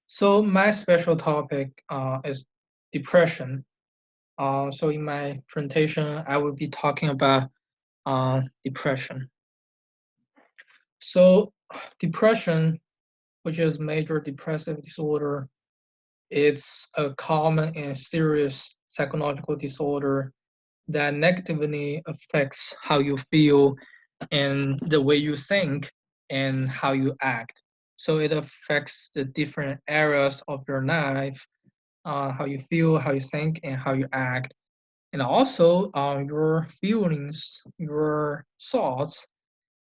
So my special topic is depression. So in my presentation, I will be talking about depression. So depression, which is major depressive disorder, it's a common and serious psychological disorder that negatively affects how you feel and the way you think and how you act. So it affects the different areas of your life, how you feel, how you think, and how you act, and also your feelings, your thoughts,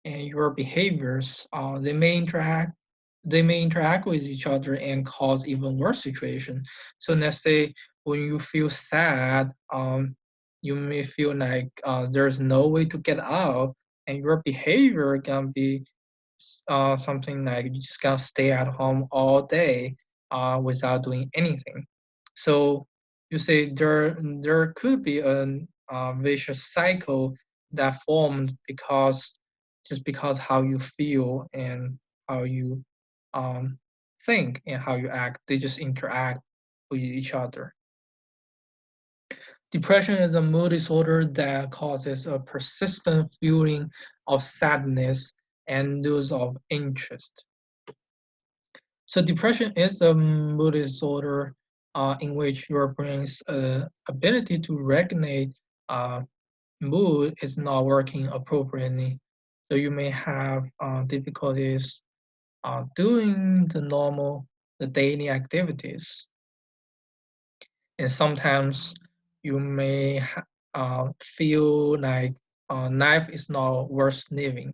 and your behaviors. They may interact with each other and cause even worse situations. So let's say when you feel sad, you may feel like there's no way to get out, and your behavior can be something like you just gonna stay at home all day without doing anything. So you say there could be a vicious cycle that formed because how you feel and how you um, think and how you act, they just interact with each other. Depression is a mood disorder that causes a persistent feeling of sadness and lose of interest. So depression is a mood disorder in which your brain's ability to regulate uh, mood is not working appropriately. So you may have difficulties doing the daily activities, and sometimes you may feel like life is not worth living.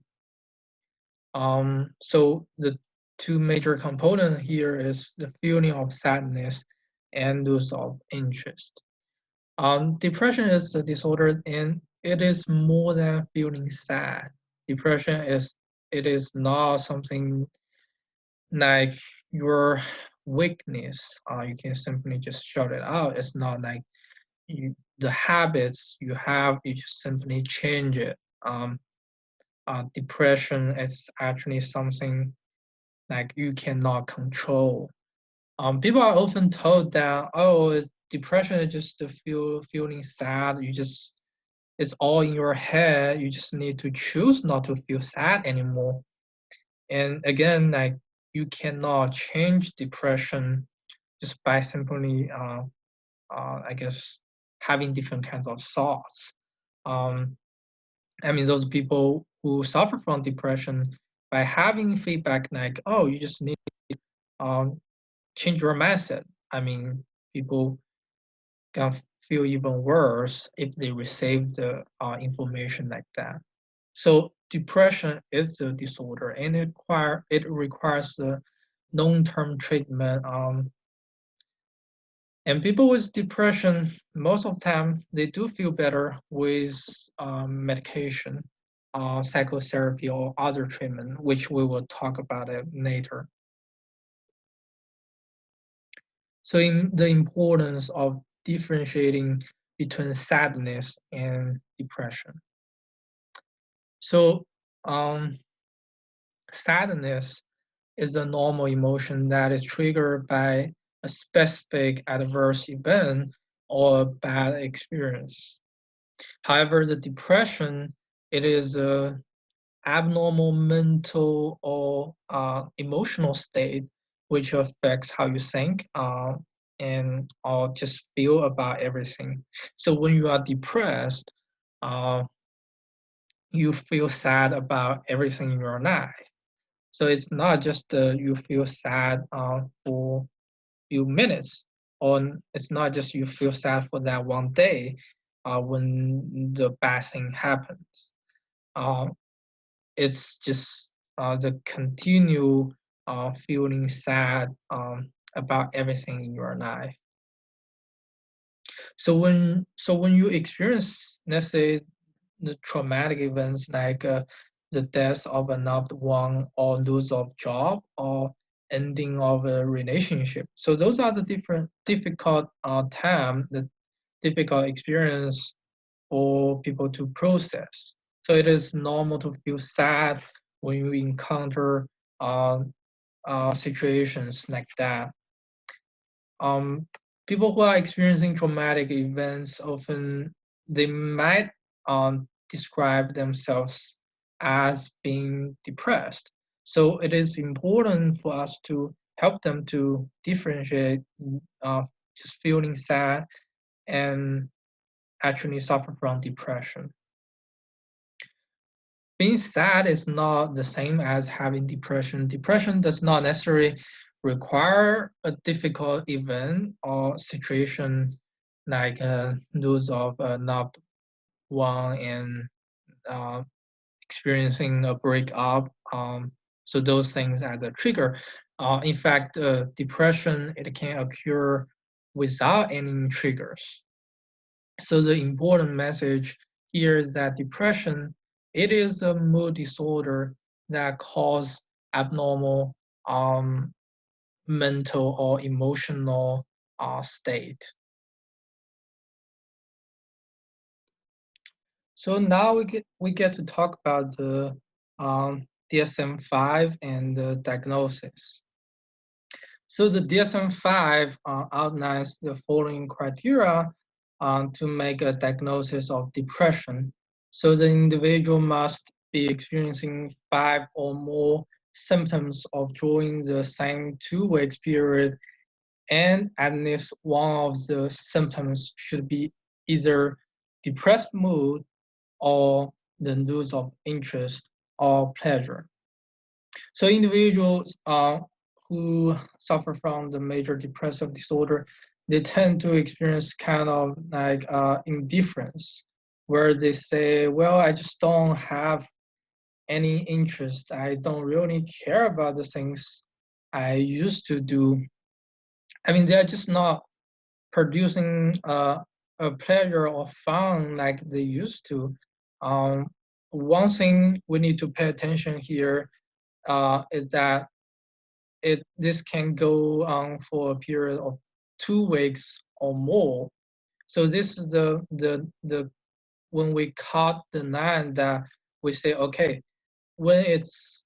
So the two major components here is the feeling of sadness and loss of interest. Depression is a disorder and it is more than feeling sad. Depression is it is not something like your weakness. You can simply just shut it out. It's not like the habits you have, you just simply change it. Depression is actually something like you cannot control. People are often told that, oh, depression is just the feeling sad. It's all in your head. You just need to choose not to feel sad anymore. And again, like you cannot change depression just by simply, I guess, having different kinds of thoughts. Um, I mean, those people who suffer from depression by having feedback like, oh, you just need um, change your mindset. I mean, people can feel even worse if they receive the information like that. So depression is a disorder, and it requires a long-term treatment. And people with depression, most of the time, they do feel better with medication, psychotherapy, or other treatment, which we will talk about it later. So in the importance of differentiating between sadness and depression. So sadness is a normal emotion that is triggered by a specific adverse event or a bad experience. However, the depression, it is a abnormal mental or emotional state which affects how you think and or just feel about everything. So when you are depressed, uh, you feel sad about everything in your life. So it's not just you feel sad for few minutes, or it's not just you feel sad for that one day when the bad thing happens. Uh, it's just the continue feeling sad about everything in your life. So when you experience, let's say, the traumatic events like the death of a loved one or lose of job or ending of a relationship, so those are the different difficult time, the difficult experience for people to process. So it is normal to feel sad when you encounter uh, situations like that. people who are experiencing traumatic events often they might describe themselves as being depressed. So it is important for us to help them to differentiate uh, just feeling sad and actually suffer from depression. Being sad is not the same as having depression. Depression does not necessarily require a difficult event or situation like those of loved one and uh, experiencing a breakup. So those things as a trigger. In fact, depression it can occur without any triggers. So the important message here is that depression, it is a mood disorder that cause abnormal mental or emotional state. So now we get to talk about the DSM-5 and the diagnosis. So the DSM-5 outlines the following criteria to make a diagnosis of depression. So the individual must be experiencing 5 or more symptoms of during the same 2 weeks period, and at least one of the symptoms should be either depressed mood or the loss of interest or pleasure. So individuals who suffer from the major depressive disorder, they tend to experience kind of like indifference, where they say, well, I just don't have any interest. I don't really care about the things I used to do. I mean, they're just not producing a pleasure or fun like they used to. Um, One thing we need to pay attention here is that this can go on for a period of 2 weeks or more. So this is the when we cut the line that we say, okay, when it's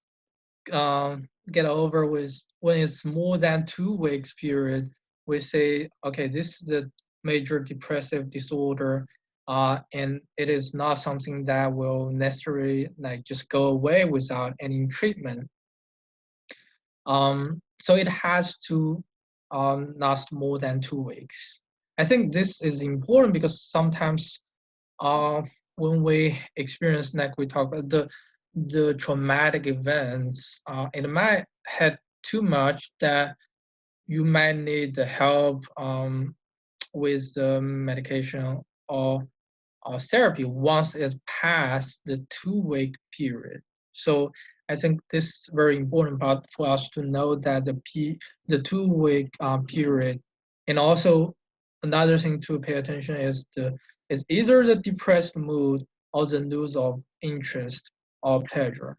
get over with, when it's more than 2 weeks period, we say, okay, this is a major depressive disorder, and it is not something that will necessarily like just go away without any treatment. So it has to last more than 2 weeks. I think this is important because sometimes when we experience, like we talk about the traumatic events, it might have too much that you might need the help with the medication or therapy once it passed the 2 week period. So I think this is very important part for us to know that the 2 week period, and also another thing to pay attention is either the depressed mood or the loss of interest or pleasure.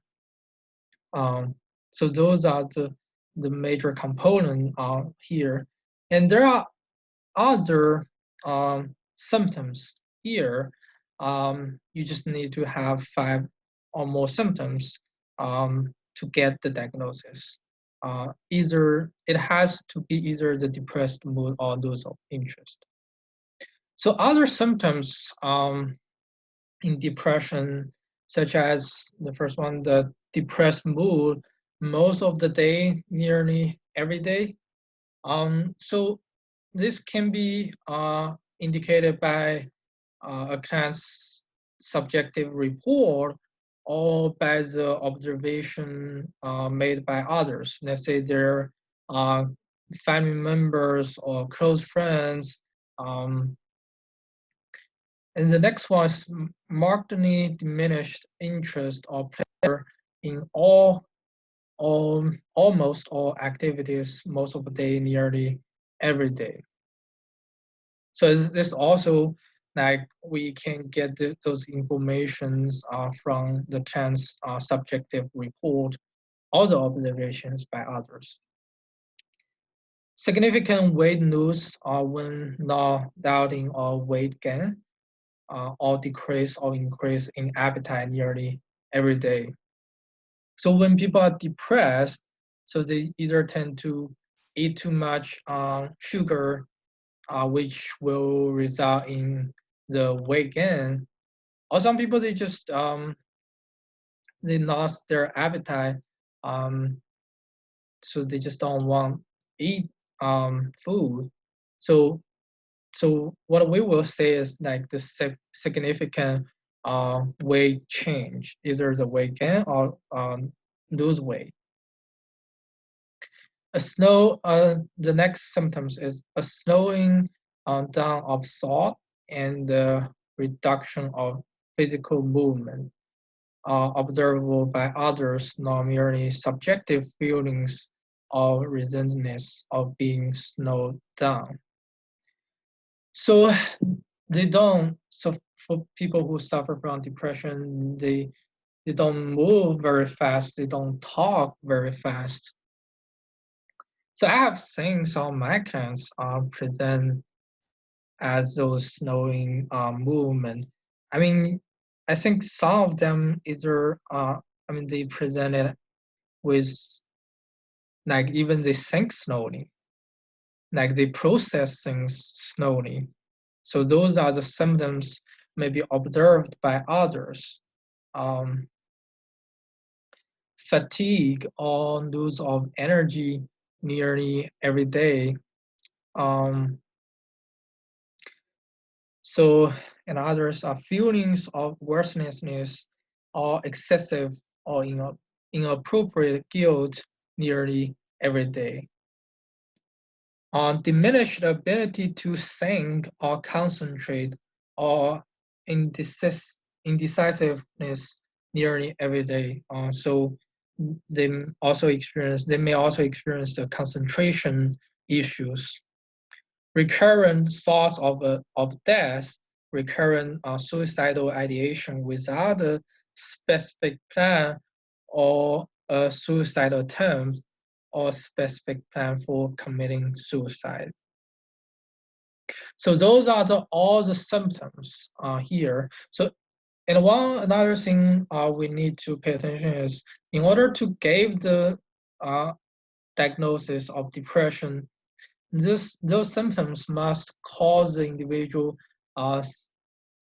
Um, so those are the major component here, and there are other symptoms here. You just need to have 5 or more symptoms to get the diagnosis. Either it has to be either the depressed mood or loss of interest. So other symptoms in depression, such as the first one, the depressed mood, most of the day, nearly every day. So this can be indicated by a client's subjective report or by the observation made by others. Let's say their uh, family members or close friends. And the next one is markedly diminished interest or pleasure in almost all activities most of the day, nearly every day. So this also like we can get those informations from the client's subjective report or the observations by others. Significant weight loss when not doubting or weight gain or decrease or increase in appetite nearly every day. So when people are depressed, so they either tend to eat too much sugar, which will result in the weight gain. Or some people they just they lost their appetite, um, so they just don't want to eat food. So so what we will say is like the significant weight change, either the weight gain or lose weight. The next symptoms is a slowing down of thought and the reduction of physical movement, observable by others, not merely subjective feelings of resentment of being slowed down. So they don't. So for people who suffer from depression, they don't move very fast. They don't talk very fast. So I have seen some of my clients present as those slowing movement. I mean, I think some of them either they presented with like even they think slowly, like they process things slowly. So those are the symptoms maybe observed by others. Um, Fatigue or lose of energy nearly every day. Um, so and others are feelings of worthlessness or excessive or inappropriate guilt nearly every day. Diminished ability to think or concentrate or indecisiveness nearly every day. So they may also experience the concentration issues, recurrent thoughts of death, recurrent suicidal ideation without a specific plan or a suicidal attempt or specific plan for committing suicide. So those are all the symptoms here. So and another thing we need to pay attention is in order to give the diagnosis of depression, those symptoms must cause the individual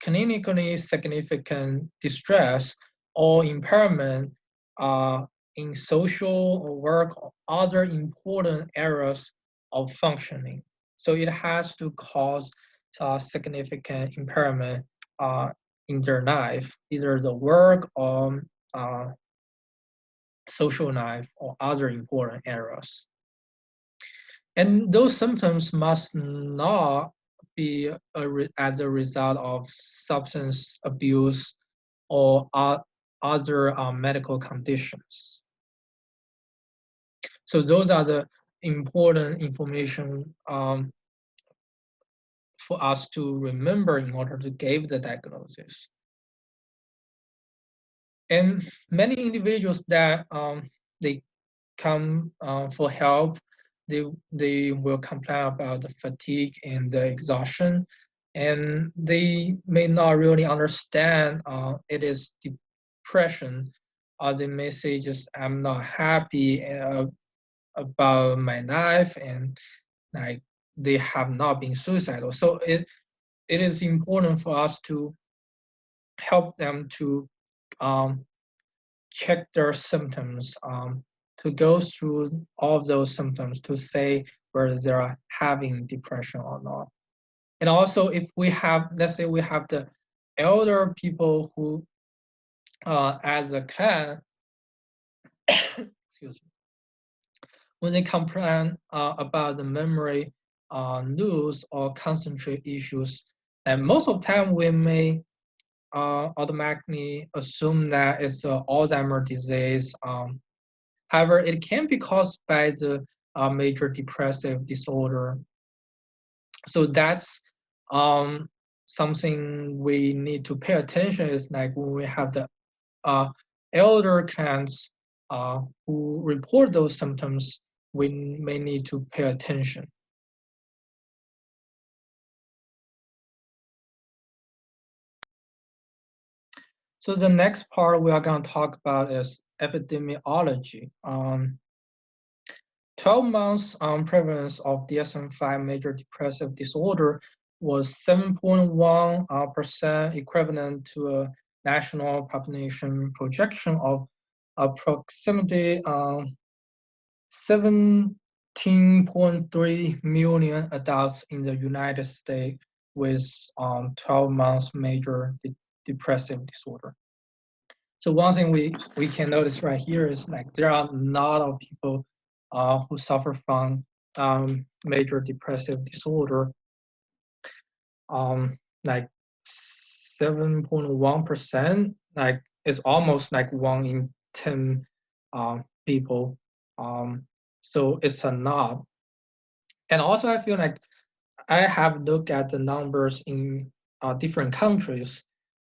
clinically significant distress or impairment in social or work or other important areas of functioning. So it has to cause significant impairment in their life, either the work or social life or other important areas. And those symptoms must not be as a result of substance abuse or other medical conditions. So those are the important information for us to remember in order to give the diagnosis. And many individuals that they come for help, they will complain about the fatigue and the exhaustion, and they may not really understand it is depression. They may say just I'm not happy about my life, and like they have not been suicidal. So it is important for us to help them to um, check their symptoms, to go through all of those symptoms to say whether they're having depression or not. And also, if we have, let's say we have the elder people who, as a clan, excuse me, when they complain about the memory loss or concentrate issues, and most of the time we may automatically assume that it's Alzheimer's disease. However, it can be caused by the major depressive disorder. So that's something we need to pay attention is like when we have the uh, elder clients who report those symptoms, we may need to pay attention. So the next part we are going to talk about is epidemiology. 12 months prevalence of DSM-5 major depressive disorder was 7.1% equivalent to a national population projection of approximately 17.3 million adults in the United States with 12 months major depressive disorder. So one thing we can notice right here is like there are a lot of people who suffer from major depressive disorder. Like 7.1%, like it's almost like 1 in 10 people. So it's a lot. And also I feel like I have looked at the numbers in different countries.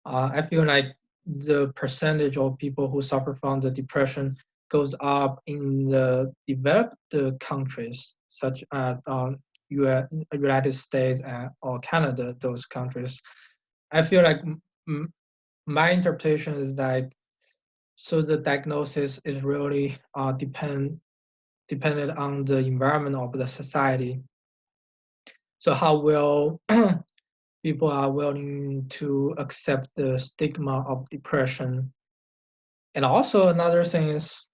I feel like the percentage of people who suffer from the depression goes up in the developed countries, such as United States or Canada, those countries. I feel like my interpretation is that so the diagnosis is really dependent on the environment of the society. So how well people are willing to accept the stigma of depression. And also another thing is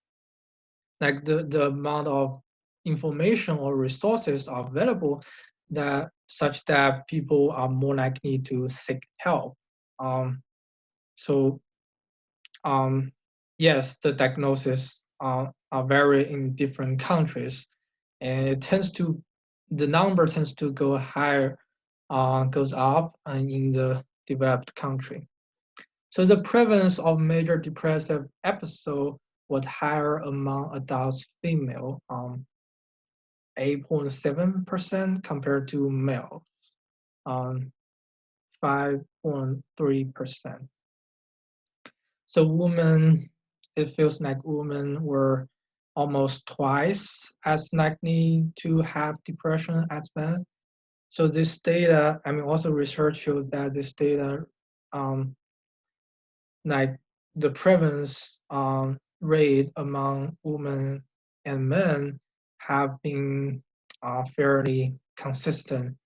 like the amount of information or resources are available that such that people are more likely to seek help. So yes, the diagnosis are vary in different countries, and the number tends to go higher, goes up in the developed country. So the prevalence of major depressive episode was higher among adults female, 8.7% compared to male, 5.3%. So women, it feels like women were almost twice as likely to have depression as men. So this data, I mean, also research shows that this data, like the prevalence rate among women and men have been fairly consistent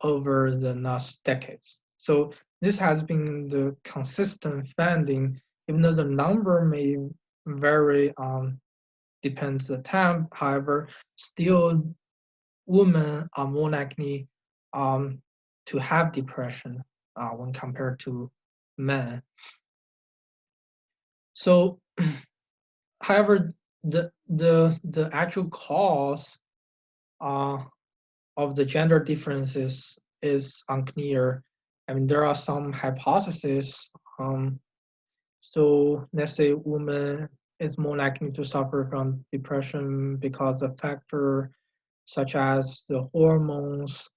over the last decades. So this has been the consistent finding, even though the number may vary depends the time. However, still women are more likely to have depression when compared to men. So, however, the actual cause uh, of the gender differences is unclear. I mean, there are some hypotheses. So let's say women is more likely to suffer from depression because of factor such as the hormones,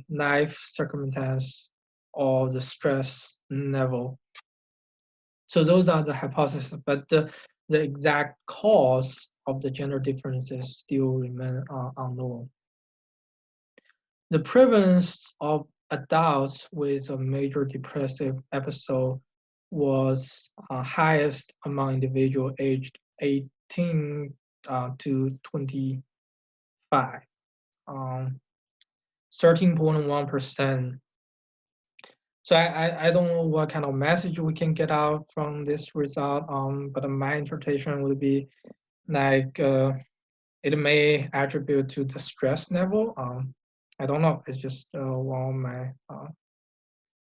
life circumstance, or the stress level. So those are the hypotheses, but the exact cause of the gender differences still remain unknown. The prevalence of adults with a major depressive episode was highest among individuals aged 18 to 25, 13.1%. So I don't know what kind of message we can get out from this result, but my interpretation would be like it may attribute to the stress level. I don't know. It's just one of my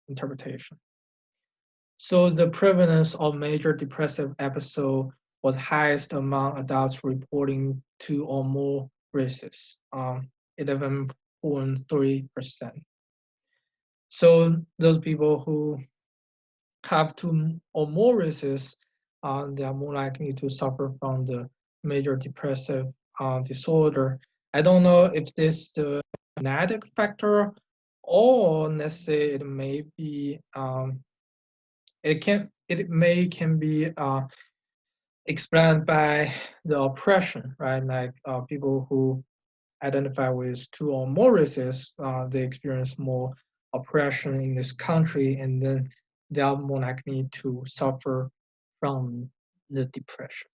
interpretation. So the prevalence of major depressive episode was highest among adults reporting two or more races, 11.3%. So those people who have two or more races, they are more likely to suffer from the major depressive disorder. I don't know if this is the genetic factor, or let's say it may be can be explained by the oppression, right? Like people who identify with two or more races, they experience more oppression in this country, and then they are more likely to suffer from the depression.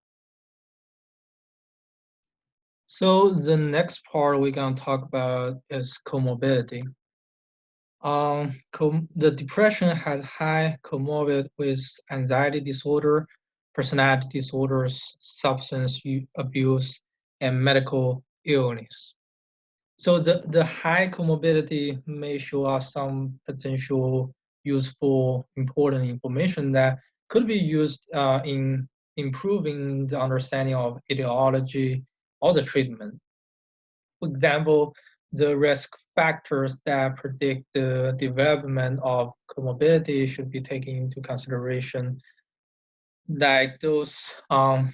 So the next part we're going to talk about is comorbidity. The depression has high comorbid with anxiety disorder, personality disorders, substance abuse, and medical illness. So the high comorbidity may show us some potential useful, important information that could be used in improving the understanding of etiology or the treatment. For example, the risk factors that predict the development of comorbidity should be taken into consideration, like those psychosocial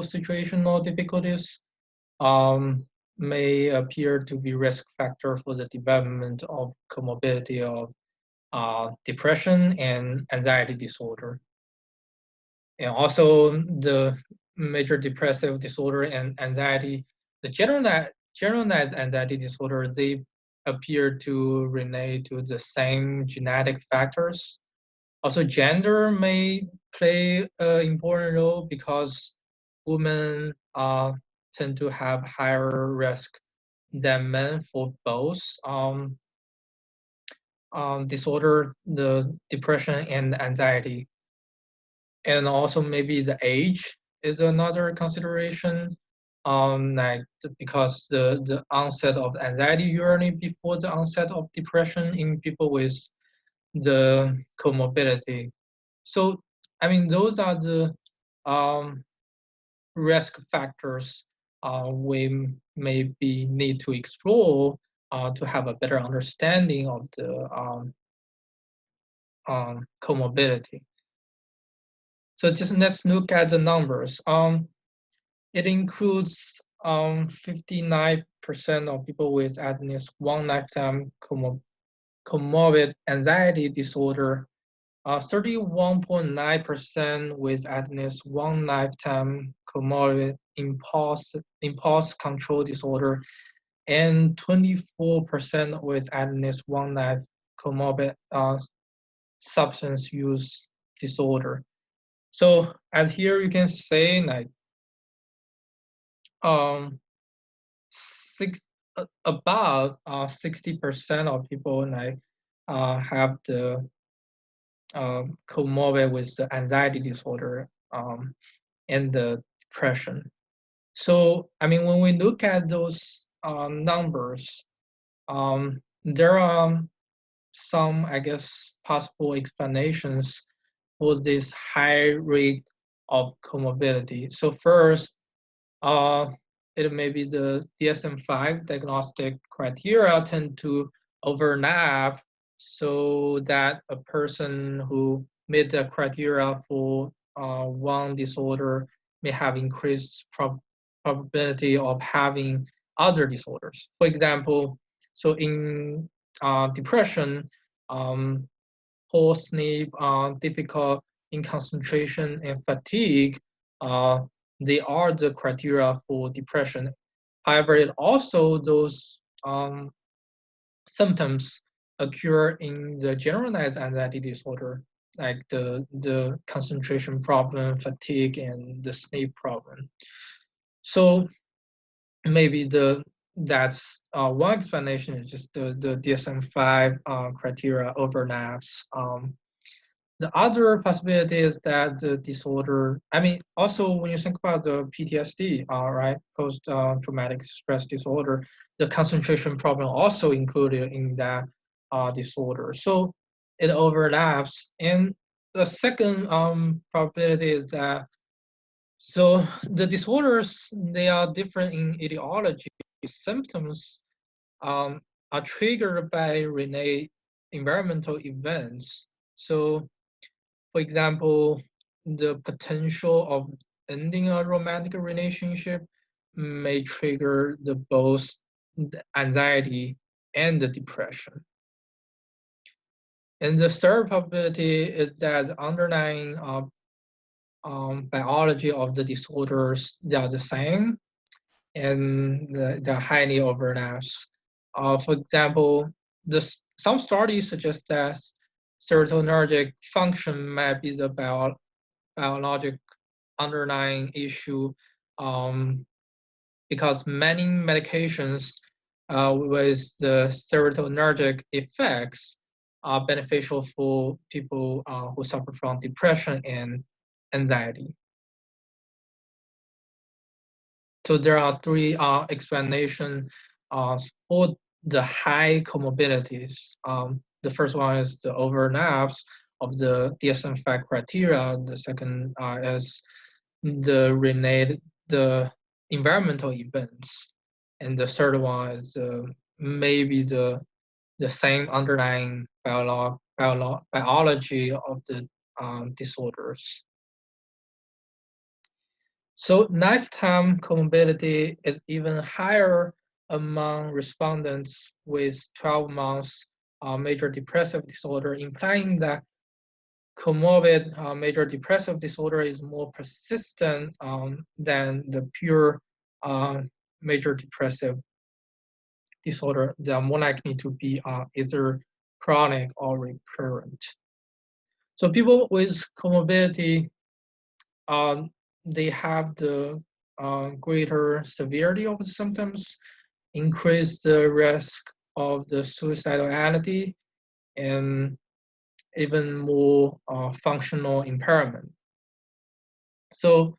situational difficulties um, may appear to be risk factor for the development of comorbidity of depression and anxiety disorder. And also the major depressive disorder and anxiety, the generalized anxiety disorder, they appear to relate to the same genetic factors. Also, gender may play an important role because women tend to have higher risk than men for both disorder, the depression and anxiety. And also maybe the age is another consideration. Like because the onset of anxiety usually before the onset of depression in people with the comorbidity. So I mean those are the um, risk factors we maybe need to explore to have a better understanding of the comorbidity. So just let's look at the numbers. It includes 59% of people with at least one lifetime comorbid anxiety disorder, 31.9% with at least one lifetime comorbid impulse control disorder, and 24% with at least one life comorbid substance use disorder. So as here you can say like um six about 60% of people like have the comorbid with the anxiety disorder and the depression. So I mean when we look at those numbers, there are some I guess possible explanations for this high rate of comorbidity. So first, uh, it may be the DSM-5 diagnostic criteria tend to overlap so that a person who meet the criteria for one disorder may have increased probability of having other disorders. For example, so in depression, poor sleep, difficult in concentration and fatigue, uh, they are the criteria for depression. However, it also those symptoms occur in the generalized anxiety disorder, like the concentration problem, fatigue, and the sleep problem. So maybe that's one explanation is just the DSM-5 criteria overlaps. The other possibility is that the disorder, I mean, also when you think about the PTSD, right, post-traumatic stress disorder, the concentration problem also included in that disorder. So it overlaps. And the second probability is that, so the disorders, they are different in etiology. Symptoms are triggered by related environmental events. So for example, the potential of ending a romantic relationship may trigger both the anxiety and the depression. And the third probability is that the underlying biology of the disorders, they are the same and they're highly overlaps. For example, some studies suggest that serotonergic function might be the biologic underlying issue, because many medications with the serotonergic effects are beneficial for people who suffer from depression and anxiety. So there are three explanations for the high comorbidities. The first one is the overlaps of the DSM-5 criteria. The second is the environmental events, and the third one is maybe the same underlying biology of the disorders. So lifetime comorbidity is even higher among respondents with 12 months major depressive disorder, implying that comorbid major depressive disorder is more persistent than the pure major depressive disorder. They are more likely to be either chronic or recurrent. So people with comorbidity, they have the greater severity of the symptoms, increase the risk of the suicidality, and even more functional impairment. So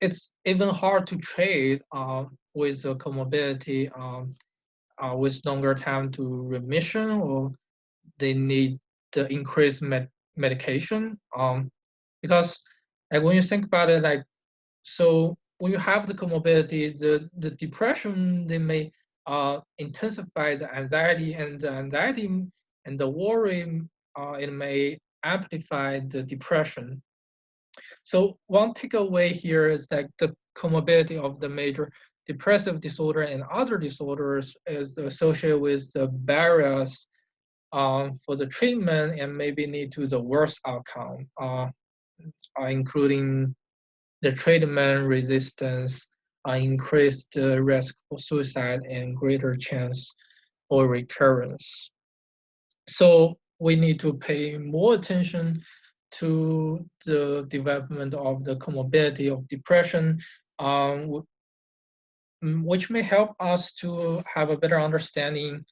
it's even hard to trade with a comorbidity with longer time to remission, or they need the increased medication. Because like when you think about it, like so when you have the comorbidity, the depression, they may intensify the anxiety, and the anxiety and the worry, it may amplify the depression. So one takeaway here is that the comorbidity of the major depressive disorder and other disorders is associated with the barriers for the treatment and maybe lead to the worst outcome, including the treatment resistance, increased risk for suicide, and greater chance for recurrence. So we need to pay more attention to the development of the comorbidity of depression, which may help us to have a better understanding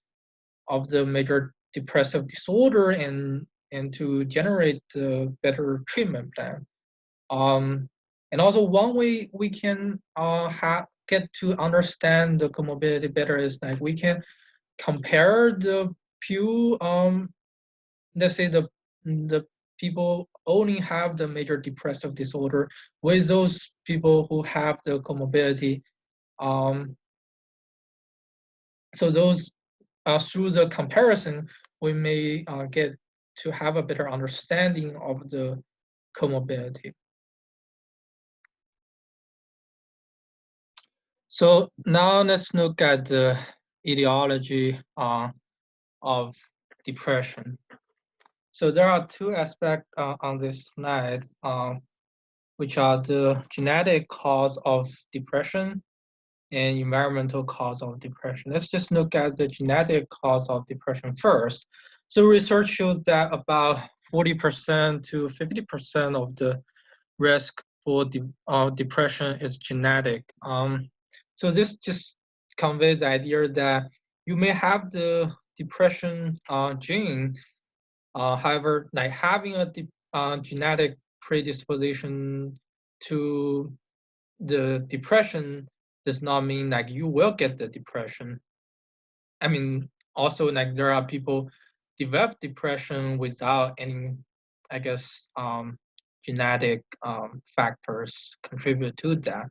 of the major depressive disorder and to generate a better treatment plan. And also one way we can get to understand the comorbidity better is that we can compare the few, let's say the people only have the major depressive disorder with those people who have the comorbidity. So those through the comparison, we may get to have a better understanding of the comorbidity. So now let's look at the etiology of depression. So there are two aspects on this slide, which are the genetic cause of depression and environmental cause of depression. Let's just look at the genetic cause of depression first. So research shows that about 40% to 50% of the risk for depression is genetic. So this just conveys the idea that you may have the depression gene, however, like having a genetic predisposition to the depression does not mean like you will get the depression. I mean, also like there are people develop depression without any, I guess, genetic factors contribute to that.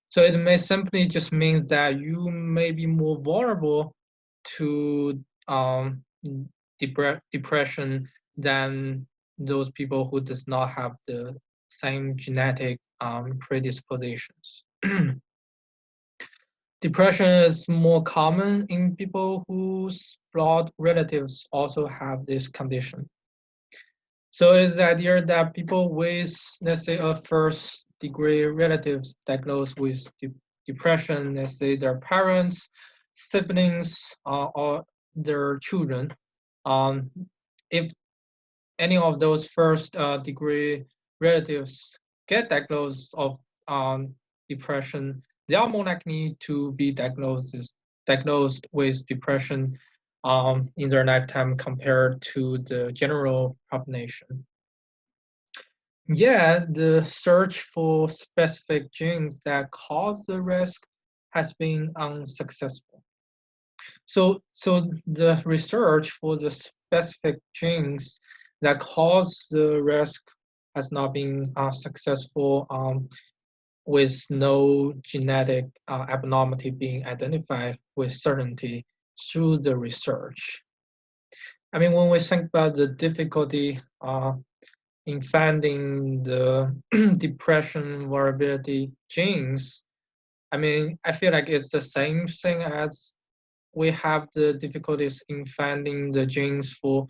So it may simply just means that you may be more vulnerable to depression than those people who does not have the same genetic predispositions. Depression is more common in people whose blood relatives also have this condition. So it's the idea that people with, let's say, a first-degree relatives diagnosed with depression, let's say their parents, siblings, or their children, if any of those first-degree relatives get diagnosed depression, they are more likely to be diagnosed with depression in their lifetime compared to the general population. Yeah, the search for specific genes that cause the risk has been unsuccessful. So the research for the specific genes that cause the risk has not been successful, with no genetic abnormality being identified with certainty through the research. I mean, when we think about the difficulty in finding the depression variability genes, I mean, I feel like it's the same thing as we have the difficulties in finding the genes for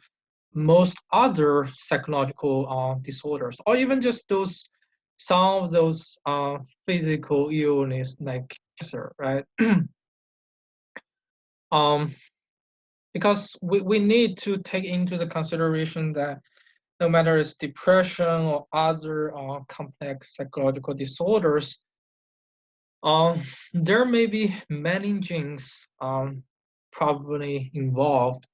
most other psychological disorders, or even just some of those physical illness like cancer, right? um, because we need to take into the consideration that no matter it's depression or other complex psychological disorders, there may be many genes probably involved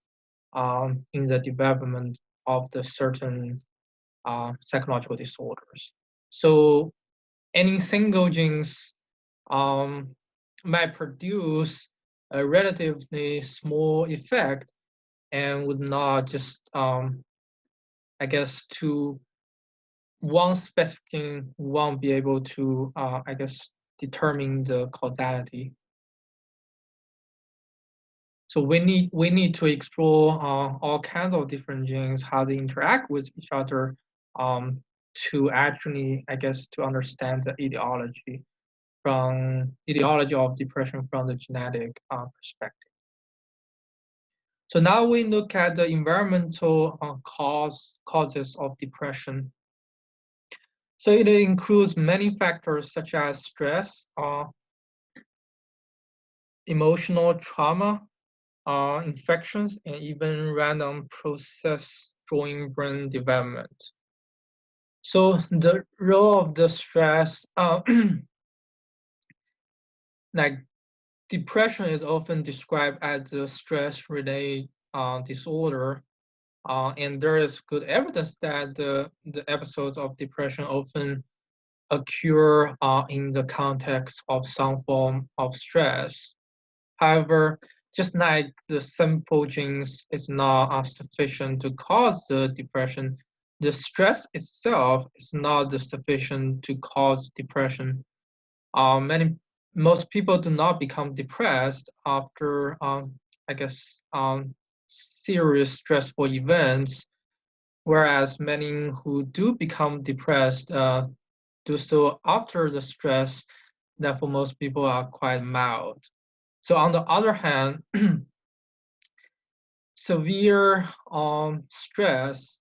in the development of the certain psychological disorders. So any single genes might produce a relatively small effect and would not just, I guess, to one specific gene won't be able to, I guess, determine the causality. So we need to explore all kinds of different genes, how they interact with each other, to actually, I guess, to understand the etiology of depression from the genetic perspective. So now we look at the environmental causes of depression. So it includes many factors such as stress, emotional trauma, infections, and even random process during brain development. So the role of the stress, like depression is often described as a stress-related disorder, and there is good evidence that the episodes of depression often occur in the context of some form of stress. However, just like the simple genes is not sufficient to cause the depression, the stress itself is not sufficient to cause depression. Most people do not become depressed after, I guess, serious stressful events, whereas many who do become depressed do so after the stress that for most people are quite mild. So on the other hand, severe stress,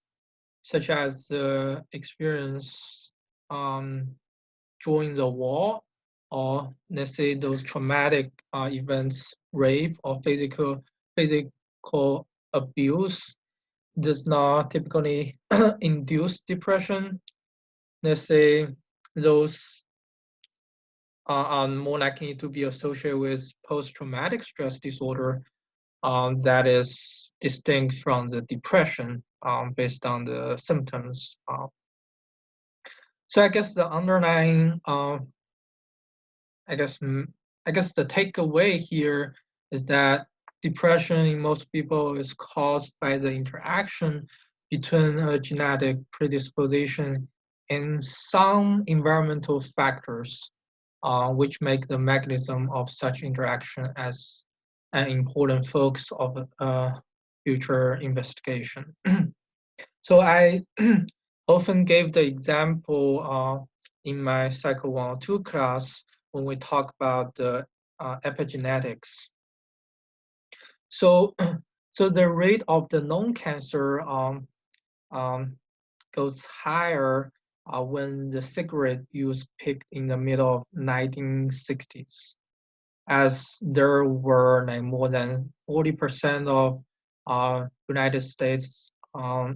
such as the experience during the war, or let's say those traumatic events, rape or physical abuse, does not typically induce depression. Let's say those are more likely to be associated with post-traumatic stress disorder that is distinct from the depression based on the symptoms. So I guess the underlying, I guess the takeaway here is that depression in most people is caused by the interaction between a genetic predisposition and some environmental factors, which make the mechanism of such interaction as an important focus of future investigation. So I often gave the example in my Psycho 102 class when we talk about the epigenetics. So, so the rate of the lung cancer goes higher when the cigarette use peaked in the middle of 1960s, as there were like more than 40% of United States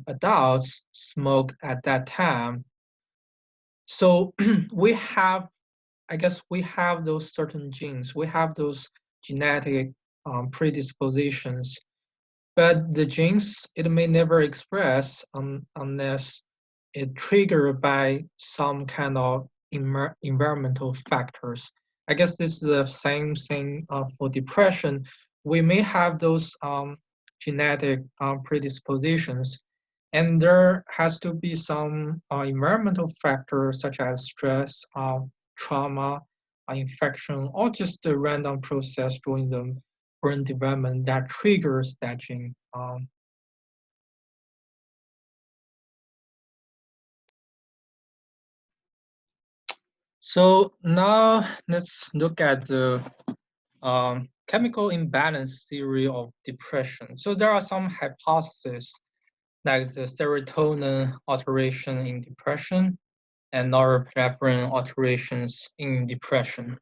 adults smoked at that time. So we have I guess we have those certain genes, we have those genetic predispositions, but the genes it may never express unless it triggered by some kind of environmental factors. I guess this is the same thing for depression. We may have those genetic predispositions, and there has to be some environmental factors such as stress, trauma, infection, or just a random process during the brain development that triggers that gene. So now let's look at the chemical imbalance theory of depression. So there are some hypotheses like the serotonin alteration in depression and norepinephrine alterations in depression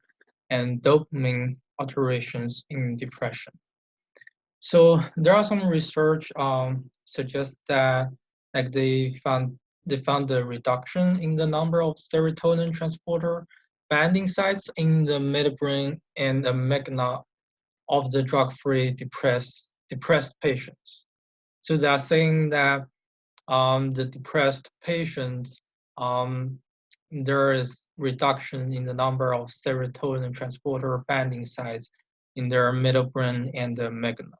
and dopamine alterations in depression. So there are some research suggests that like they found the reduction in the number of serotonin transporter binding sites in the midbrain and the amygdala of the drug-free depressed patients. So they're saying that the depressed patients there is reduction in the number of serotonin transporter binding sites in their midbrain and the amygdala.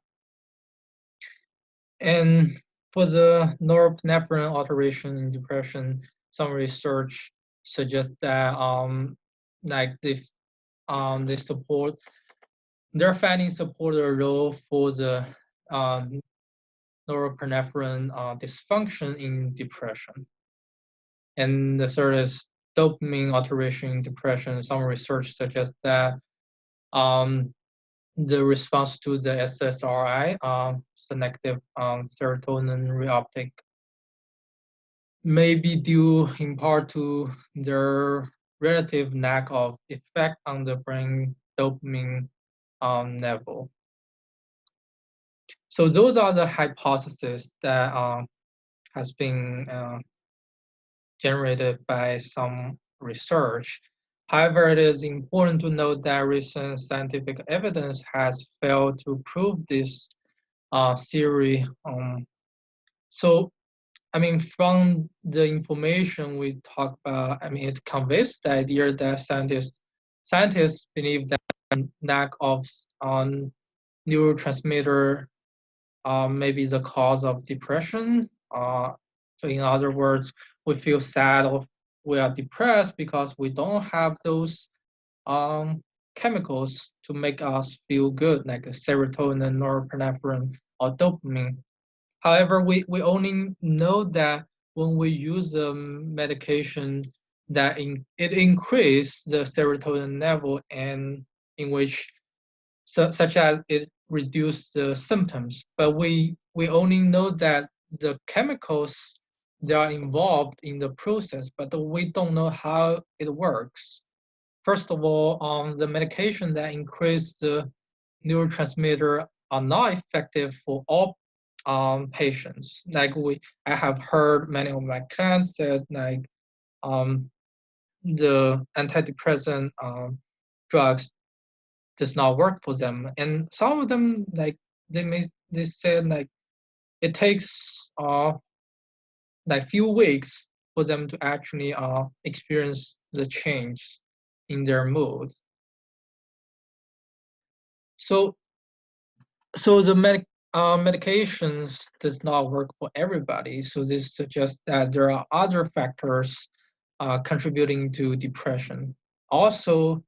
And for the norepinephrine alteration in depression, some research suggests that like they support their findings support a role for the um, norepinephrine dysfunction in depression. And the third is dopamine alteration in depression. Some research suggests that um, the response to the SSRI, selective serotonin reuptake, may be due in part to their relative lack of effect on the brain dopamine level. So those are the hypotheses that has been generated by some research. However, it is important to note that recent scientific evidence has failed to prove this theory. So, I mean, from the information we talk about, I mean, it conveys the idea that scientists believe that lack of neurotransmitter may be the cause of depression. So in other words, we feel sad or we are depressed because we don't have those chemicals to make us feel good, like serotonin, norepinephrine, or dopamine. However, we only know that when we use a medication that it increases the serotonin level and in which such as it reduce the symptoms. But we only know that the chemicals that are involved in the process, but we don't know how it works. First of all, the medication that increase the neurotransmitter are not effective for all patients. I have heard many of my clients said like the antidepressant drugs does not work for them, and some of them like they said like it takes like few weeks for them to actually experience the change in their mood. So the medications does not work for everybody. So this suggests that there are other factors contributing to depression. Also,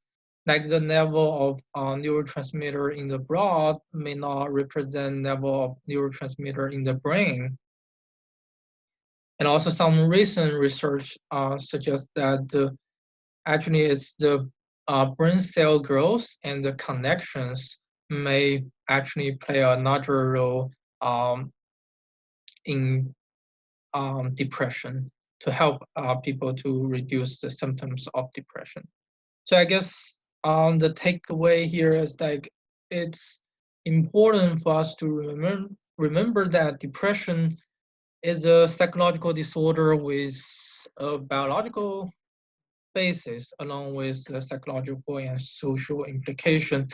like the level of neurotransmitter in the blood may not represent level of neurotransmitter in the brain. And also some recent research suggests that actually it's the brain cell growth and the connections may actually play another role in depression to help people to reduce the symptoms of depression. So I guess the takeaway here is like it's important for us to remember that depression is a psychological disorder with a biological basis along with the psychological and social implication.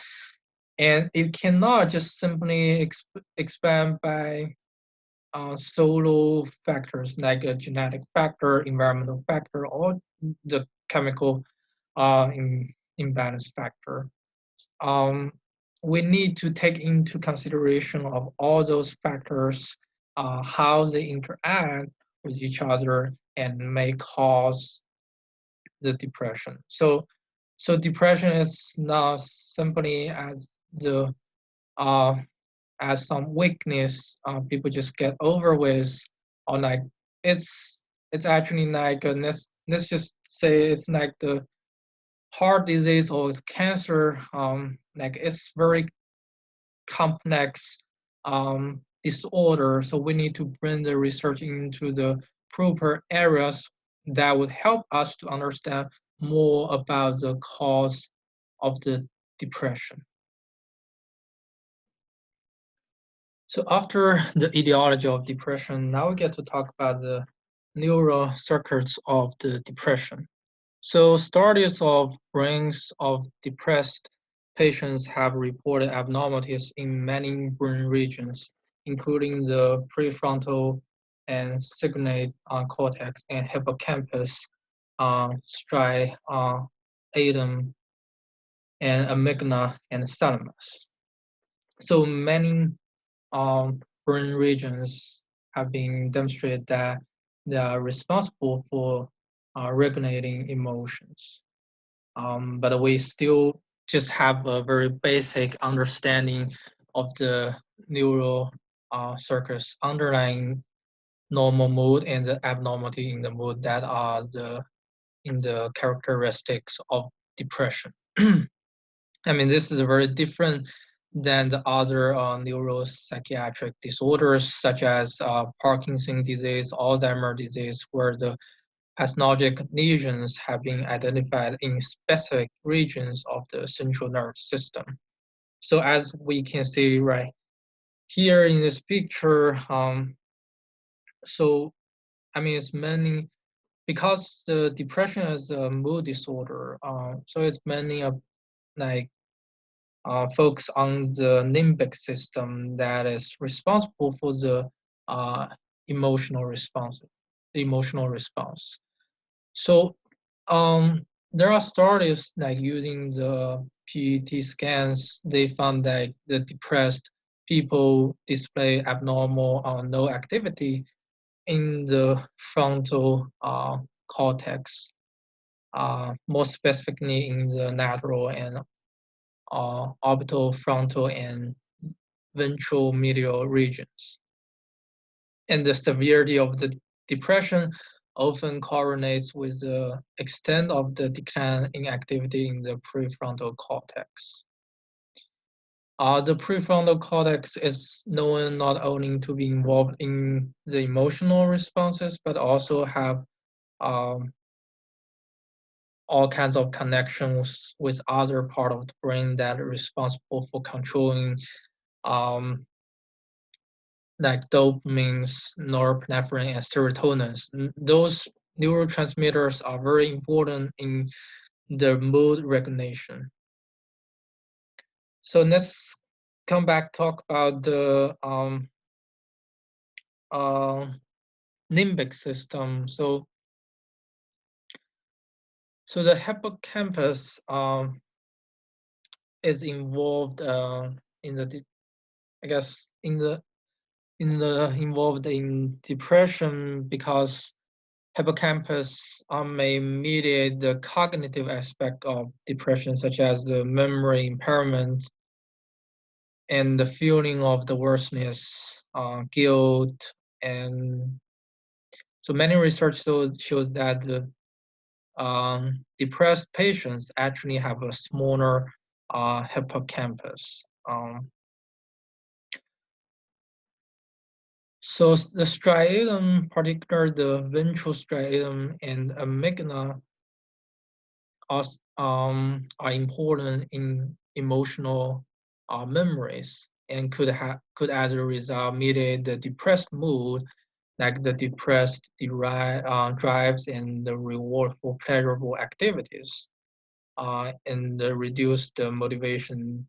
And it cannot just simply expand by solo factors like a genetic factor, environmental factor, or the chemical imbalance factor. Um, we need to take into consideration of all those factors, how they interact with each other and may cause the depression. So depression is not simply uh, as some weakness people just get over with, or like it's actually like let's just say it's like the heart disease or cancer. Like it's very complex disorder, so we need to bring the research into the proper areas that would help us to understand more about the cause of the depression. So after the etiology of depression, now we get to talk about the neural circuits of the depression. So studies of brains of depressed patients have reported abnormalities in many brain regions, including the prefrontal and cingulate cortex and hippocampus, striatum, and amygdala and thalamus. So many brain regions have been demonstrated that they are responsible for regulating emotions. But we still just have a very basic understanding of the neural circuits underlying normal mood and the abnormality in the mood that are in the characteristics of depression. I mean, this is very different than the other neuropsychiatric disorders such as Parkinson's disease, Alzheimer's disease, where the pathologic lesions have been identified in specific regions of the central nervous system. So as we can see right here in this picture, so I mean it's mainly because the depression is a mood disorder, so it's mainly like focus on the limbic system that is responsible for the uh, emotional response. Emotional response. So there are studies like using the PET scans. They found that the depressed people display abnormal no activity in the frontal cortex, more specifically in the lateral and orbital, frontal, and ventral medial regions. And the severity of the depression often correlates with the extent of the decline in activity in the prefrontal cortex. The prefrontal cortex is known not only to be involved in the emotional responses, but also have um, all kinds of connections with other part of the brain that are responsible for controlling um, like dopamines, norepinephrine, and serotonin. Those neurotransmitters are very important in the mood regulation. So let's come back talk about the limbic system. So the hippocampus is involved in the I guess in the involved in depression because hippocampus may mediate the cognitive aspect of depression, such as the memory impairment and the feeling of the worseness, guilt, and so many research shows that the depressed patients actually have a smaller hippocampus. So the striatum, particularly the ventral striatum and amygdala, are important in emotional memories and could as a result mediate the depressed mood like the depressed drives and the reward for pleasurable activities, and the reduced motivation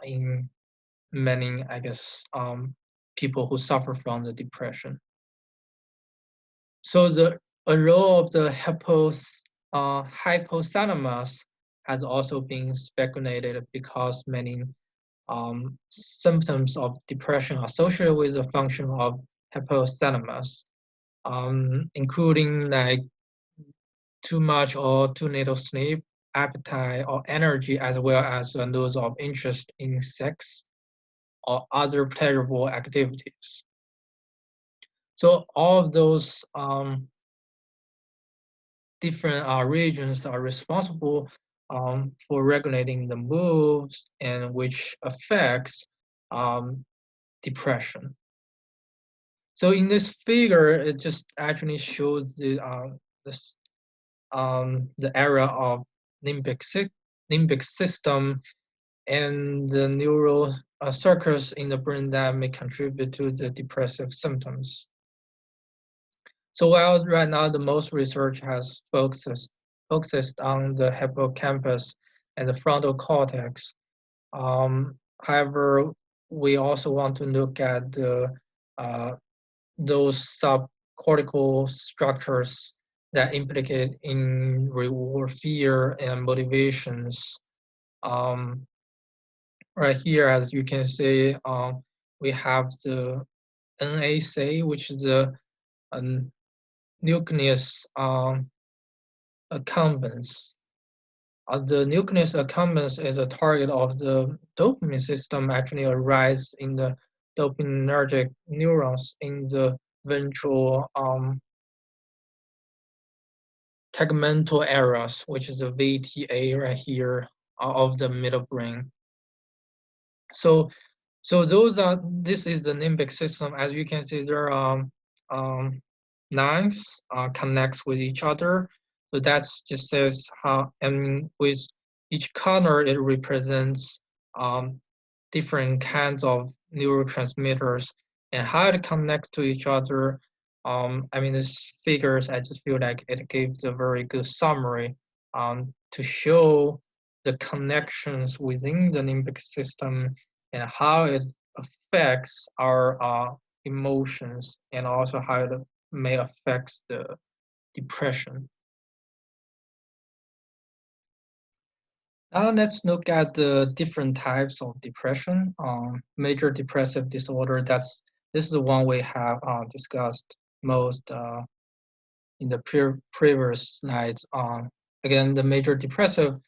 in many, I guess, people who suffer from the depression. So a role of the hypothalamus has also been speculated because many symptoms of depression are associated with the function of hypothalamus, including like too much or too little sleep, appetite or energy, as well as those of interest in sex or other pleasurable activities. So all of those different regions are responsible for regulating the moods, and which affects depression. So in this figure, it just actually shows this, the area of limbic system and the neural circuits in the brain that may contribute to the depressive symptoms. So while right now the most research has focused on the hippocampus and the frontal cortex, however, we also want to look at those subcortical structures that implicate in reward, fear, and motivations. Right here, as you can see, we have the NAC, which is the nucleus accumbens. The nucleus accumbens is a target of the dopamine system, actually arise in the dopaminergic neurons in the ventral tegmental areas, which is the VTA right here of the middle brain. So this is the limbic system. As you can see, there are lines connects with each other. So that's just says how, and with each color, it represents different kinds of neurotransmitters and how it connects to each other. I mean, these figures, I just feel like it gives a very good summary to show the connections within the limbic system and how it affects our emotions, and also how it may affect the depression. Now let's look at the different types of depression. Major depressive disorder, this is the one we have discussed most in the previous slides. Again, the major depressive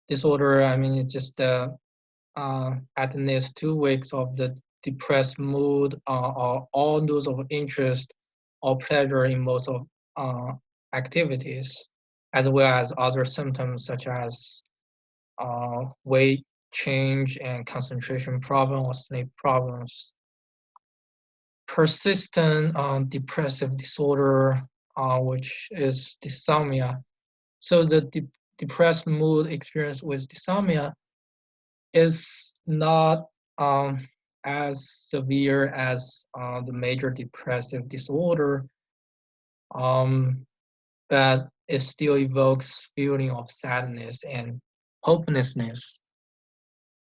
disorder, I mean, it's just at least 2 weeks of the depressed mood, or all lose of interest or pleasure in most of activities, as well as other symptoms such as weight change and concentration problem or sleep problems. Persistent depressive disorder, which is dysthymia. So the depressed mood experience with dysthymia is not as severe as the major depressive disorder, but it still evokes feeling of sadness and hopelessness,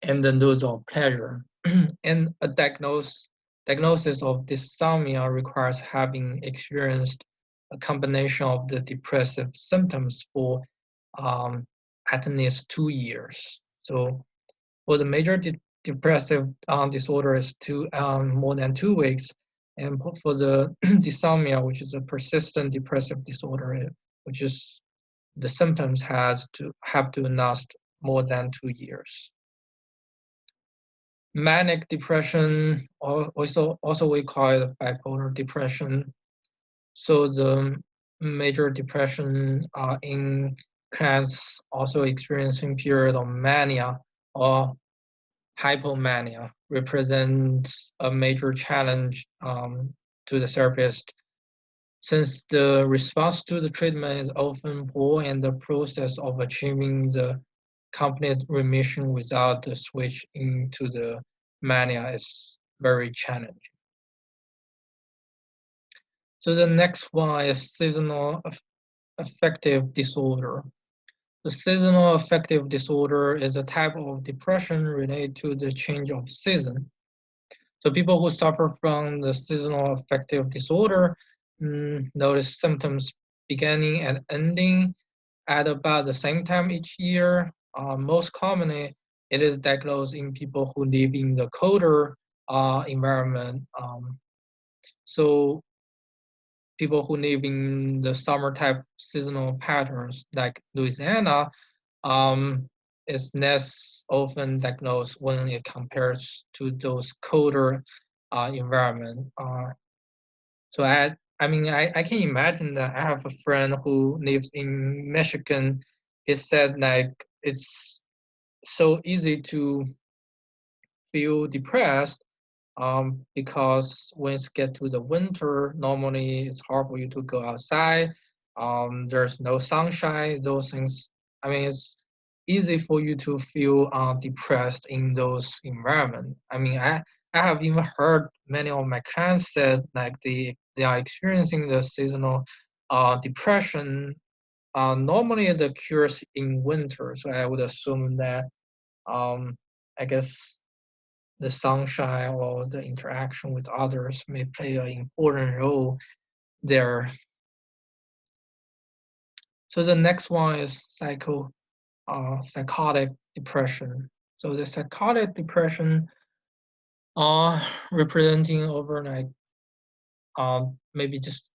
and the loss of pleasure. And a diagnosis of dysthymia requires having experienced a combination of the depressive symptoms for at least 2 years. So for the major depressive disorder is more than 2 weeks, and for the dysthymia, which is a persistent depressive disorder, which is the symptoms have to last more than 2 years. Manic depression, also we call it bipolar depression. So the major depression in class also experiencing period of mania or hypomania represents a major challenge to the therapist, since the response to the treatment is often poor and the process of achieving the complete remission without the switch into the mania is very challenging. So the next one is seasonal affective disorder. The seasonal affective disorder is a type of depression related to the change of season. So people who suffer from the seasonal affective disorder notice symptoms beginning and ending at about the same time each year. Most commonly, it is diagnosed in people who live in the colder environment. So people who live in the summer type seasonal patterns like Louisiana is less often diagnosed when it compares to those colder environment. So I can imagine that I have a friend who lives in Michigan. He said like it's so easy to feel depressed because when it's get to the winter, normally it's hard for you to go outside. There's no sunshine, those things. I mean, it's easy for you to feel depressed in those environments. I have even heard many of my clients said like they are experiencing the seasonal depression. Normally the cures in winter, so I would assume that um, I guess the sunshine or the interaction with others may play an important role there. So the next one is psychotic depression. So the psychotic depression representing over like maybe just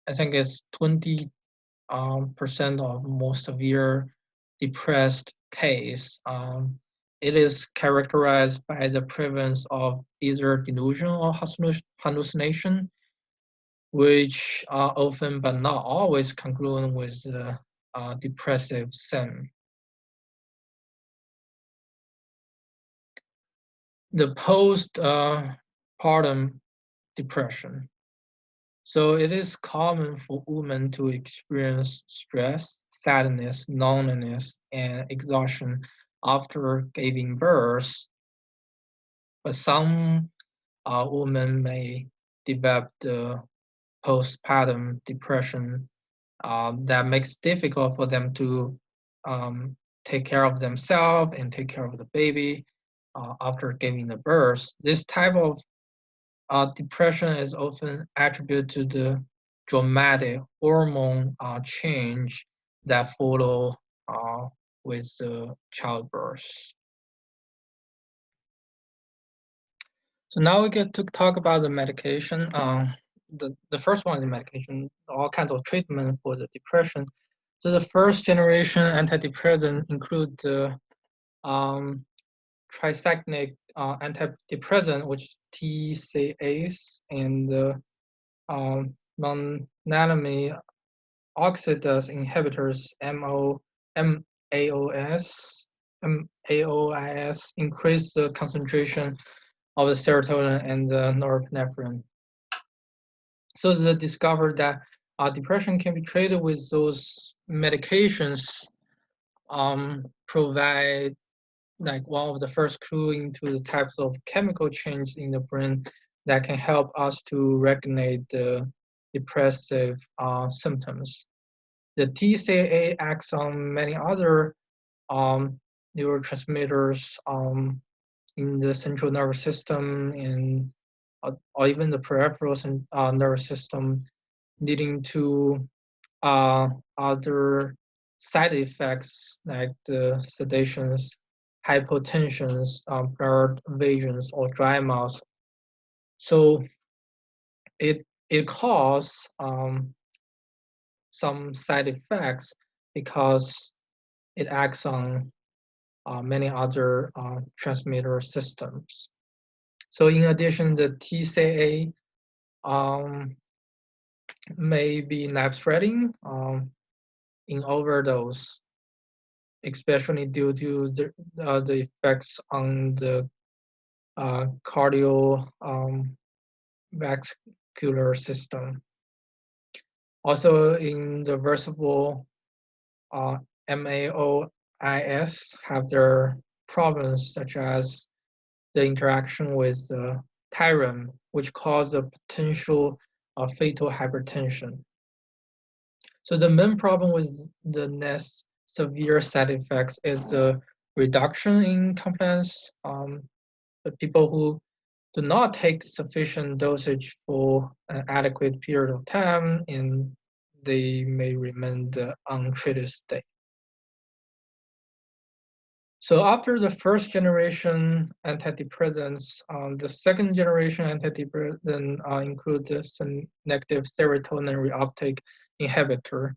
I think it's 20 percent of most severe depressed case. It is characterized by the prevalence of either delusion or hallucination, which are often but not always congruent with the depressive symptom. The postpartum depression. So it is common for women to experience stress, sadness, loneliness, and exhaustion after giving birth, but some women may develop the postpartum depression that makes it difficult for them to take care of themselves and take care of the baby after giving the birth. This type of depression is often attributed to the dramatic hormone change that follow with the childbirth. So now we get to talk about the medication. The first one is the medication, all kinds of treatment for the depression. So the first generation antidepressant include the tricyclic antidepressant, which is TCAs, and the non-alanine oxidase inhibitors, MAOIs, increase the concentration of the serotonin and the norepinephrine. So they discovered that depression can be treated with those medications, provide like one of the first clue into the types of chemical change in the brain that can help us to recognize the depressive symptoms. The TCA acts on many other neurotransmitters in the central nervous system and or even the peripheral nervous system, leading to other side effects like the sedations, hypotensions, blurred visions, or dry mouth. So it causes some side effects because it acts on many other transmitter systems. So in addition, the TCA may be life-threatening in overdose, especially due to the effects on the cardiovascular system. Also, in the reversible MAOIs have their problems, such as the interaction with the tyrant, which cause a potential fatal hypertension. So the main problem with the next severe side effects is the reduction in compliance. The people who do not take sufficient dosage for an adequate period of time, and they may remain the untreated state. So after the first generation antidepressants, the second generation antidepressant include the selective serotonin reuptake inhibitor,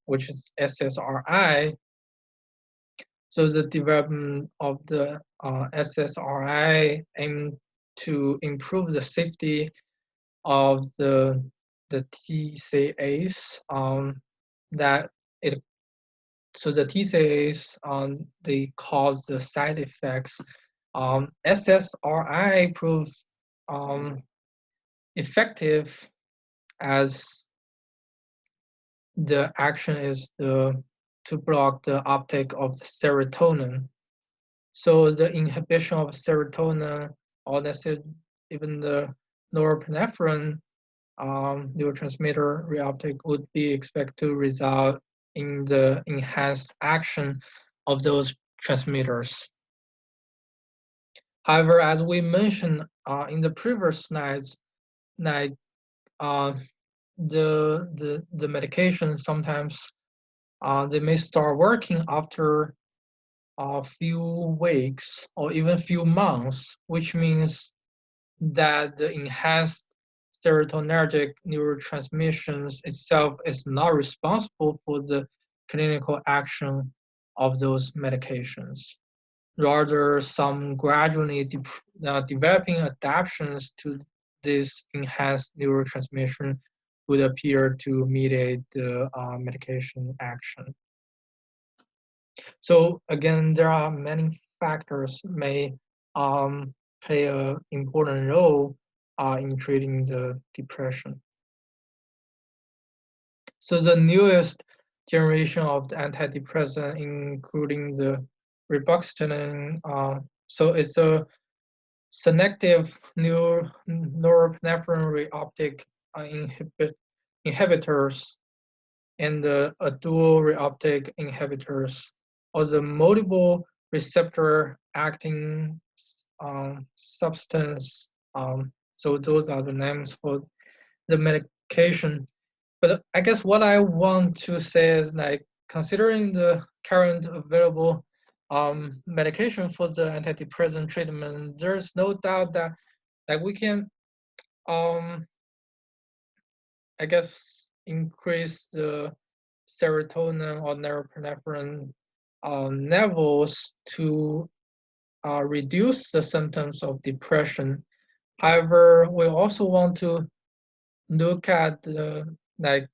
which is SSRI. So the development of the SSRI aim to improve the safety of the TCAs that it so the TCAs they cause the side effects. SSRI proves effective as the action is to block the uptake of the serotonin. So the inhibition of serotonin, or let's say even the norepinephrine neurotransmitter reuptake would be expected to result in the enhanced action of those transmitters. However, as we mentioned in the previous slides, like the medication sometimes they may start working after a few weeks or even few months, which means that the enhanced serotonergic neurotransmissions itself is not responsible for the clinical action of those medications. Rather, some gradually developing adaptations to this enhanced neurotransmission would appear to mediate the medication action. So again, there are many factors may play an important role in treating the depression. So the newest generation of the antidepressant, including the reboxetine, so it's a selective norepinephrine reuptake inhibitors and a dual reuptake inhibitors, or the multiple receptor acting substance. So those are the names for the medication. But I guess what I want to say is, like, considering the current available medication for the antidepressant treatment, there's no doubt that we can I guess increase the serotonin or norepinephrine levels to reduce the symptoms of depression. However, we also want to look at like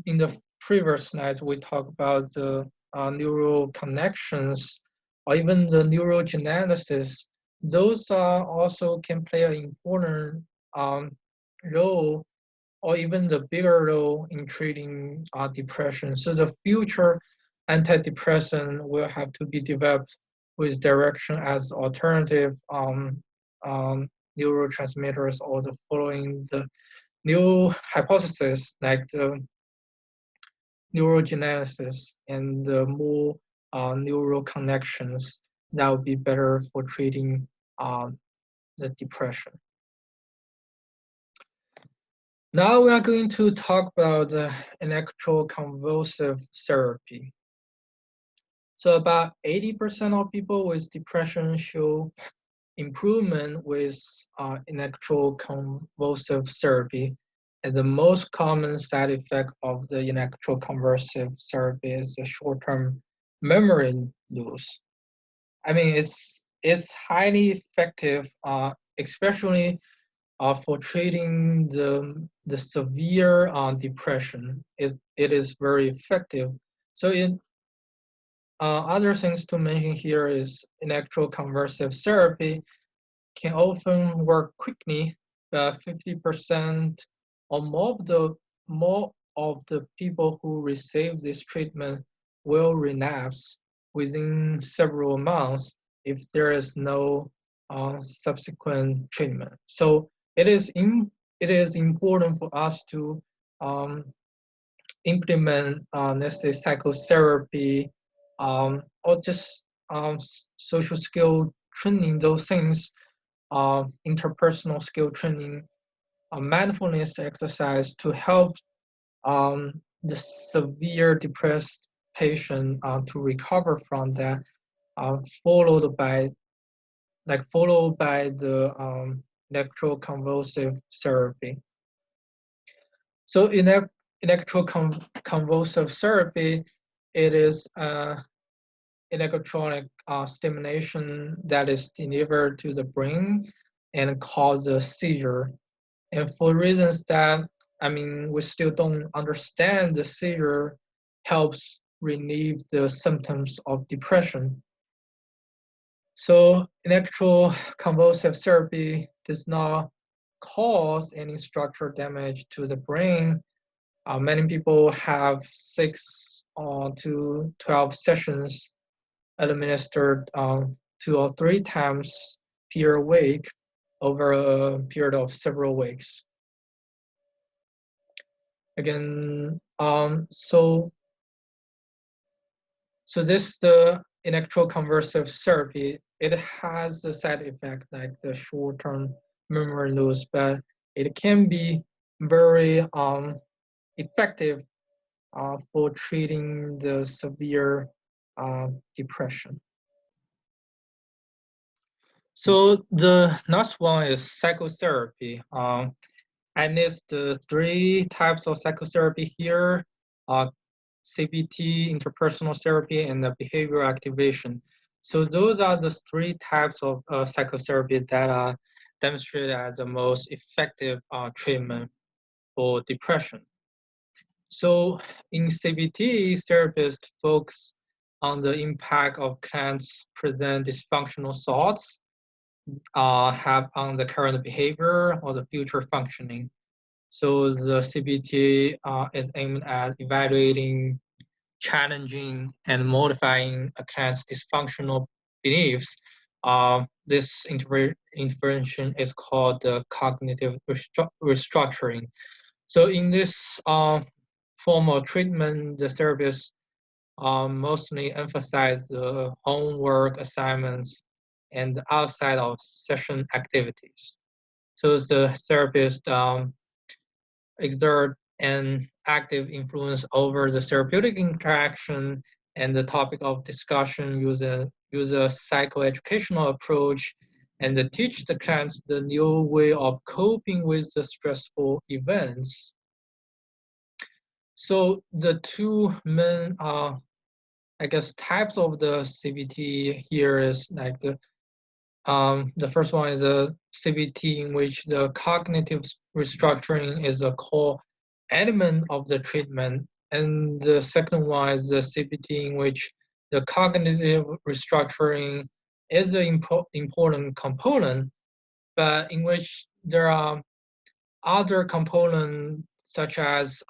in the previous slides, we talked about the neural connections or even the neurogenesis. Those also can play an important role or even the bigger role in treating depression. So the future antidepressant will have to be developed with direction as alternative neurotransmitters, or the following the new hypothesis like the neurogenesis and the more neural connections that would be better for treating the depression. Now we are going to talk about electroconvulsive therapy. So about 80% of people with depression show improvement with electroconvulsive therapy. And the most common side effect of the electroconvulsive therapy is the short-term memory loss. I mean, it's highly effective, especially for treating the severe depression. It is very effective. So other things to mention here is electroconvulsive therapy can often work quickly. 50% or more of the people who receive this treatment will relapse within several months if there is no subsequent treatment. So it it is important for us to implement, let's say, psychotherapy, or just social skill training, those things, interpersonal skill training, mindfulness exercise to help the severe depressed patient to recover from that, followed by the electroconvulsive therapy. So in electroconvulsive therapy, it is electronic stimulation that is delivered to the brain and cause a seizure. And for reasons that, I mean, we still don't understand, the seizure helps relieve the symptoms of depression. So electroconvulsive therapy does not cause any structural damage to the brain. Many people have 6 to 12 sessions administered 2 or 3 times per week over a period of several weeks. Again, so this the electroconvulsive therapy. It has the side effect like the short-term memory loss, but it can be very effective for treating the severe depression. So the next one is psychotherapy. I list the 3 types of psychotherapy here: CBT, interpersonal therapy, and the behavioral activation. So those are the 3 types of psychotherapy that are demonstrated as the most effective treatment for depression. So in CBT, therapists focus on the impact of clients' present dysfunctional thoughts have on the current behavior or the future functioning. So the CBT is aimed at evaluating, challenging, and modifying a client's dysfunctional beliefs. This intervention is called the cognitive restructuring. So in this form of treatment, the therapist mostly emphasize the homework assignments and outside of session activities. So the therapist exert an active influence over the therapeutic interaction and the topic of discussion, use a psychoeducational approach, and teach the clients the new way of coping with the stressful events. So the 2 main, I guess, types of the CBT here is like the first one is a CBT in which the cognitive restructuring is a core element of the treatment, and the second one is the CBT in which the cognitive restructuring is an important component, but in which there are other components such as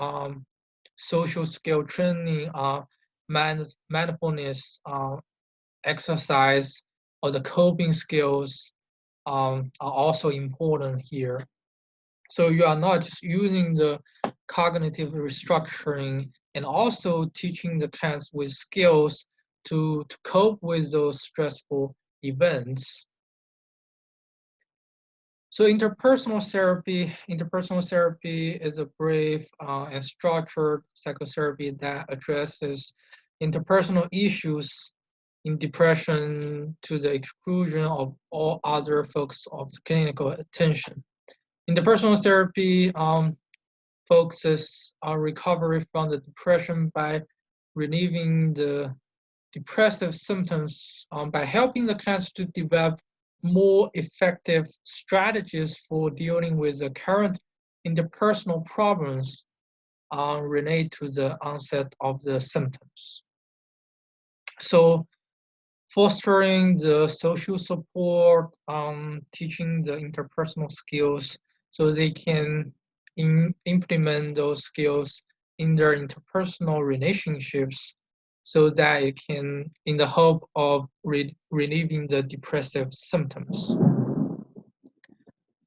social skill training, mindfulness exercise, or the coping skills are also important here. So you are not just using the cognitive restructuring and also teaching the clients with skills to cope with those stressful events. So interpersonal therapy is a brief and structured psychotherapy that addresses interpersonal issues in depression to the exclusion of all other focus of clinical attention. Interpersonal therapy focuses on recovery from the depression by relieving the depressive symptoms by helping the clients to develop more effective strategies for dealing with the current interpersonal problems related to the onset of the symptoms. So fostering the social support, teaching the interpersonal skills so they can implement those skills in their interpersonal relationships so that it can, in the hope of relieving the depressive symptoms.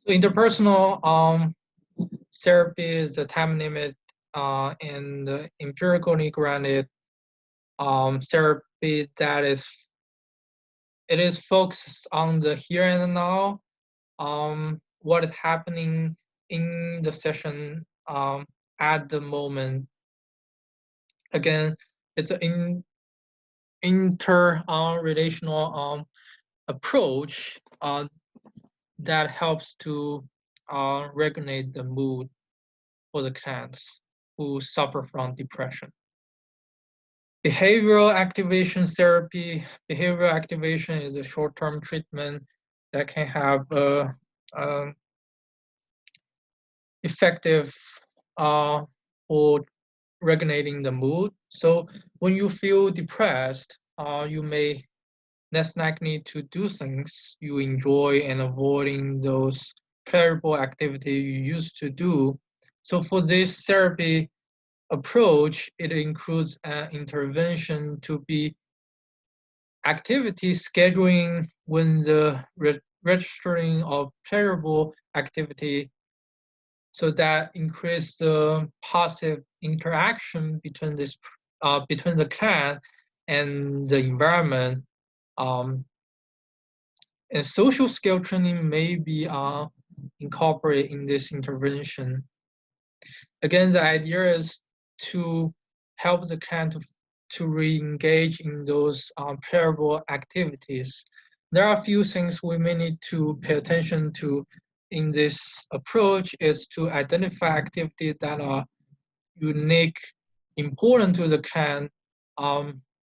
So interpersonal therapy is a time limit and empirically grounded therapy that is focused on the here and now, what is happening in the session at the moment. Again, it's an interrelational approach that helps to regulate the mood for the clients who suffer from depression. Behavioral activation therapy. Behavioral activation is a short-term treatment that can have effective for regulating the mood. So when you feel depressed, you may less likely to do things you enjoy and avoiding those pleasurable activities you used to do. So for this therapy approach, it includes an intervention to be activity scheduling when the registering of pleasurable activity, so that increase the positive interaction between between the client and the environment. And social skill training may be incorporated in this intervention. Again, the idea is to help the client to re-engage in those pleasurable activities. There are a few things we may need to pay attention to in this approach is to identify activities that are unique, important to the client,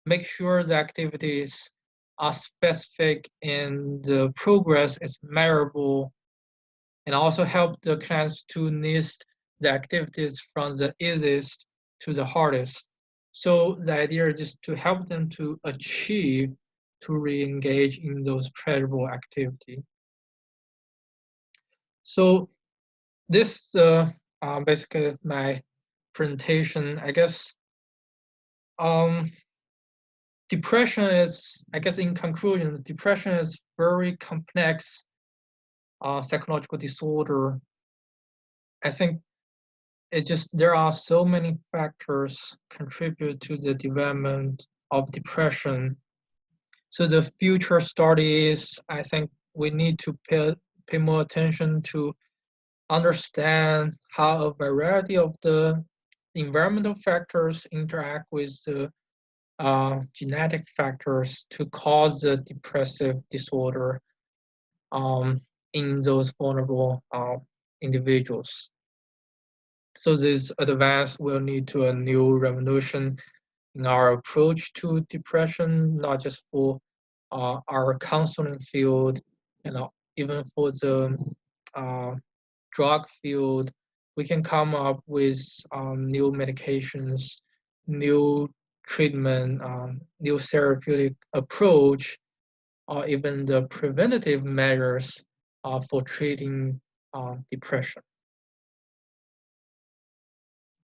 make sure the activities are specific and the progress is measurable, and also help the clients to list the activities from the easiest to the hardest. So the idea is just to help them to achieve, to re-engage in those pleasurable activity. So this basically my presentation. I guess depression is, I guess in conclusion, depression is very complex psychological disorder. I think there are so many factors contribute to the development of depression. So the future studies, I think we need to pay more attention to understand how a variety of the environmental factors interact with the genetic factors to cause the depressive disorder in those vulnerable individuals. So this advance will lead to a new revolution in our approach to depression, not just for our counseling field, and even for the drug field. We can come up with new medications, new treatment, new therapeutic approach, or even the preventative measures for treating depression.